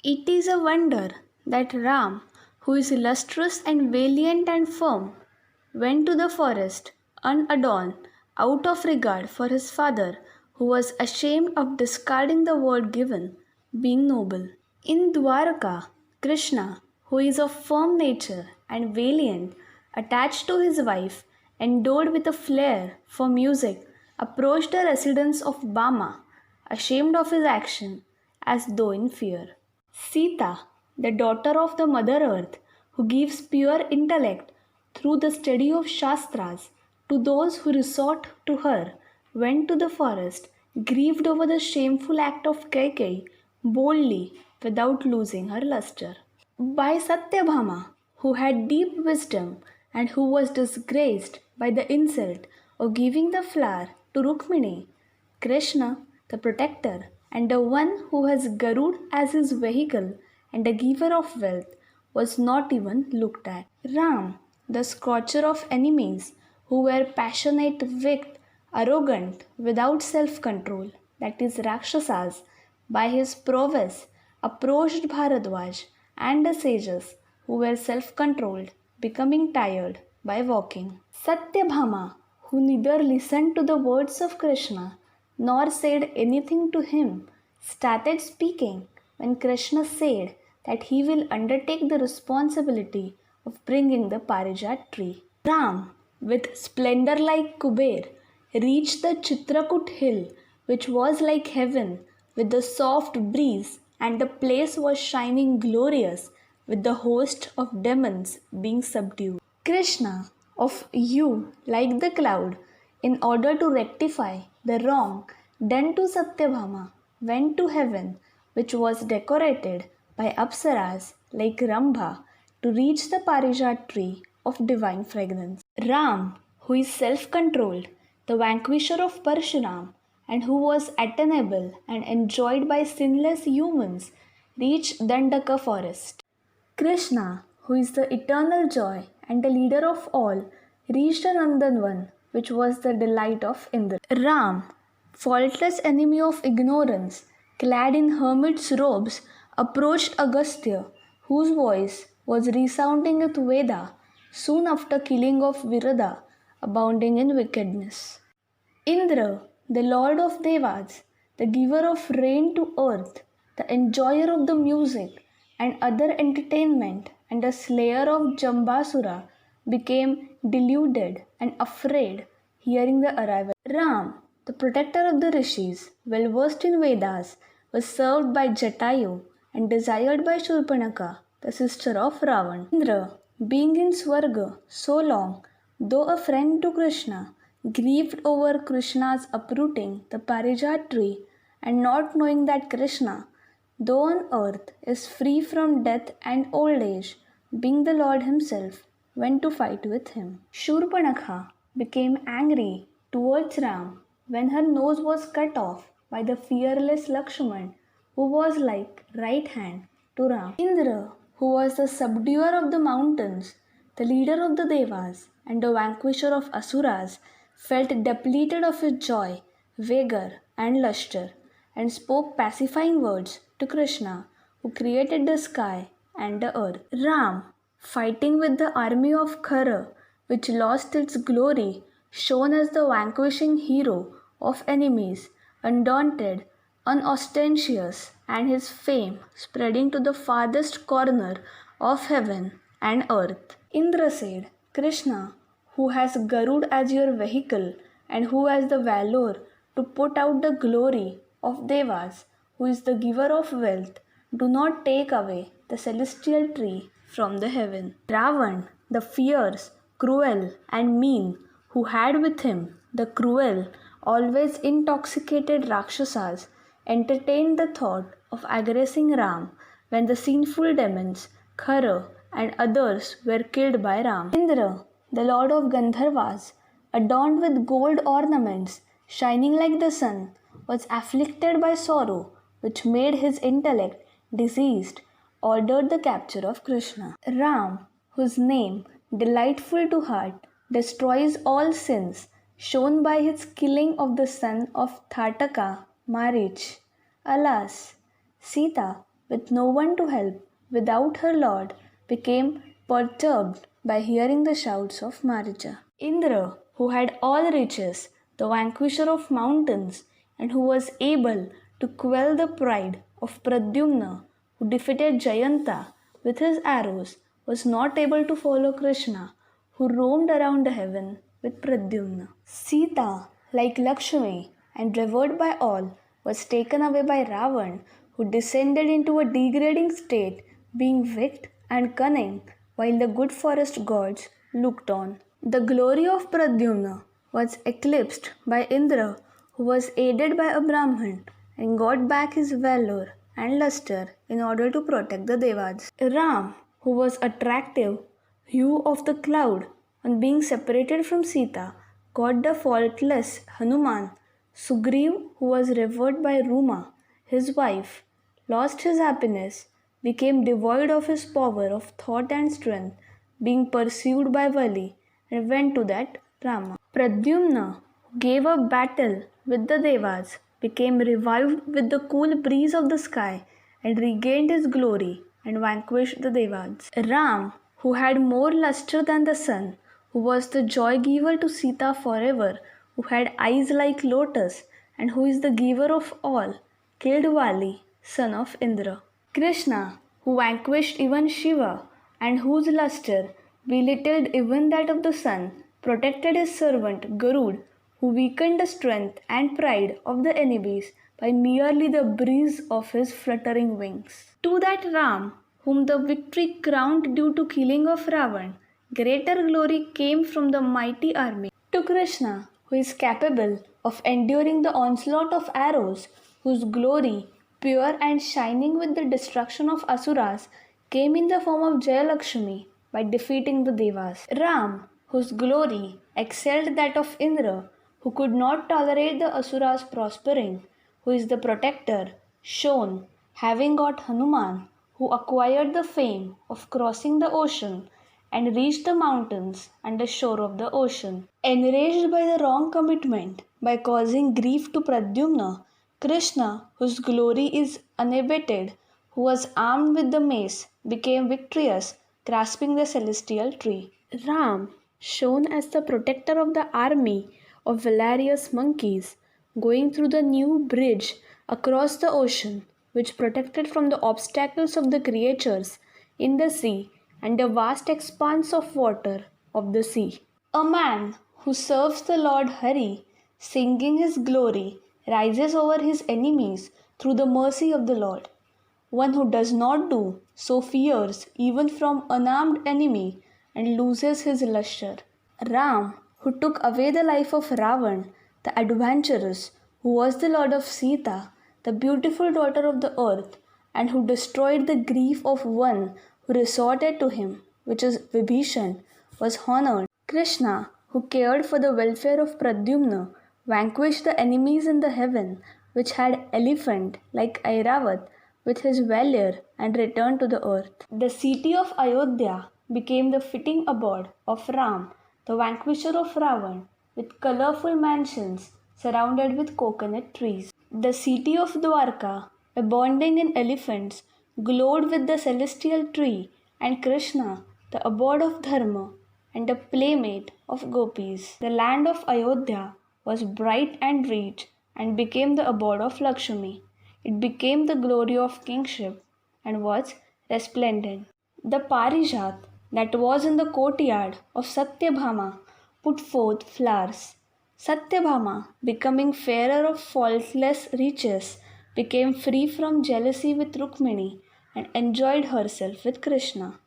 It is a wonder that Ram, who is illustrious and valiant and firm, went to the forest unadorned out of regard for his father, who was ashamed of discarding the word given, being noble. In Dwarka, Krishna, who is of firm nature and valiant, attached to his wife, endowed with a flair for music, approached the residence of Bama, ashamed of his action, as though in fear. Sita, the daughter of the Mother Earth, who gives pure intellect through the study of Shastras to those who resort to her, went to the forest, grieved over the shameful act of Kaikai, boldly, without losing her luster. By Satyabhama, who had deep wisdom and who was disgraced by the insult of giving the flower to Rukmini, Krishna, the protector, and the one who has Garud as his vehicle and a giver of wealth, was not even looked at. Ram, the scorcher of enemies, who were passionate, wicked, arrogant, without self control, that is, Rakshasas, by his prowess approached Bharadwaj and the sages who were self controlled, becoming tired by walking. Satyabhama, who neither listened to the words of Krishna nor said anything to him, started speaking when Krishna said that he will undertake the responsibility of bringing the Parijat tree. Ram, with splendor like Kuber, reached the Chitrakut hill, which was like heaven, with the soft breeze, and the place was shining glorious, with the host of demons being subdued. Krishna, of you like the cloud, in order to rectify the wrong done to Satyabhama, went to heaven, which was decorated by Apsaras like Rambha, to reach the Parijat tree of divine fragrance. Ram, who is self controlled, the vanquisher of Parshuram, and who was attainable and enjoyed by sinless humans, reached Dandaka forest. Krishna, who is the eternal joy and the leader of all, reached the Nandanvan, which was the delight of Indra. Ram, faultless enemy of ignorance, clad in hermit's robes, approached Agastya, whose voice was resounding with Veda soon after killing of Virada, abounding in wickedness. Indra, the lord of Devas, the giver of rain to earth, the enjoyer of the music and other entertainment, and the slayer of Jambasura, became deluded and afraid hearing the arrival. Ram, the protector of the rishis, well versed in Vedas, was served by Jatayu and desired by Shurpanaka, the sister of Ravan. Indra, being in Swarga so long, though a friend to Krishna, grieved over Krishna's uprooting the Parijat tree and not knowing that Krishna, though on earth, is free from death and old age, being the Lord himself, went to fight with him. Shurpanakha became angry towards Ram when her nose was cut off by the fearless Lakshman, who was like right hand to Ram. Indra, who was the subduer of the mountains, the leader of the Devas, and the vanquisher of Asuras, felt depleted of his joy, vigor, and luster, and spoke pacifying words to Krishna, who created the sky and the earth. Ram, fighting with the army of Khara, which lost its glory, shone as the vanquishing hero of enemies, undaunted, unostentatious, and his fame spreading to the farthest corner of heaven and earth. Indra said, Krishna, who has Garud as your vehicle and who has the valor to put out the glory of Devas, who is the giver of wealth, do not take away the celestial tree from the heaven. Ravan, the fierce, cruel, and mean, who had with him the cruel, always intoxicated Rakshasas, entertained the thought of aggressing Ram when the sinful demons, Khara, and others were killed by Ram. Indra, the lord of Gandharvas, adorned with gold ornaments, shining like the sun, was afflicted by sorrow, which made his intellect diseased, ordered the capture of Krishna. Ram, whose name, delightful to heart, destroys all sins, shown by his killing of the son of Thartaka, Marich. Alas, Sita, with no one to help, without her lord, became perturbed by hearing the shouts of Marija. Indra, who had all riches, the vanquisher of mountains, and who was able to quell the pride of Pradyumna, who defeated Jayanta with his arrows, was not able to follow Krishna, who roamed around the heaven with Pradyumna. Sita, like Lakshmi and revered by all, was taken away by Ravan, who descended into a degrading state, being wicked and cunning, while the good forest gods looked on. The glory of Pradyumna was eclipsed by Indra, who was aided by a Brahman and got back his valor and luster in order to protect the Devas. Ram, who was attractive hue of the cloud, on being separated from Sita, got the faultless Hanuman. Sugriv, who was revered by Ruma, his wife, lost his happiness, became devoid of his power of thought and strength, being pursued by Vali, and went to that Rama. Pradyumna, who gave up battle with the Devas, became revived with the cool breeze of the sky and regained his glory and vanquished the Devas. Ram, who had more luster than the sun, who was the joy giver to Sita forever, who had eyes like lotus, and who is the giver of all, killed Vali, son of Indra. Krishna, who vanquished even Shiva, and whose luster belittled even that of the sun, protected his servant Garud, who weakened the strength and pride of the enemies by merely the breeze of his fluttering wings. To that Ram, whom the victory crowned due to killing of Ravan, greater glory came from the mighty army. To Krishna, who is capable of enduring the onslaught of arrows, whose glory, pure and shining with the destruction of Asuras, came in the form of Jayalakshmi by defeating the Devas. Ram, whose glory excelled that of Indra, who could not tolerate the Asuras prospering, who is the protector, shone, having got Hanuman, who acquired the fame of crossing the ocean and reached the mountains and the shore of the ocean. Enraged by the wrong commitment, by causing grief to Pradyumna, Krishna, whose glory is unabated, who was armed with the mace, became victorious, grasping the celestial tree. Ram, shown as the protector of the army of hilarious monkeys, going through the new bridge across the ocean, which protected from the obstacles of the creatures in the sea and the vast expanse of water of the sea. A man who serves the Lord Hari, singing his glory, rises over his enemies through the mercy of the Lord. One who does not do so fears even from unarmed enemy and loses his luster. Ram, who took away the life of Ravan, the adventurous, who was the lord of Sita, the beautiful daughter of the earth, and who destroyed the grief of one who resorted to him, which is Vibhishan, was honored. Krishna, who cared for the welfare of Pradyumna, vanquished the enemies in the heaven, which had elephant like Airavat, with his valor and returned to the earth. The city of Ayodhya became the fitting abode of Ram, the vanquisher of Ravan, with colorful mansions surrounded with coconut trees. The city of Dwarka, abounding in elephants, glowed with the celestial tree, and Krishna, the abode of Dharma and the playmate of gopis. The land of Ayodhya was bright and rich and became the abode of Lakshmi. It became the glory of kingship and was resplendent. The Parijat that was in the courtyard of Satyabhama put forth flowers. Satyabhama, becoming fairer of faultless riches, became free from jealousy with Rukmini and enjoyed herself with Krishna.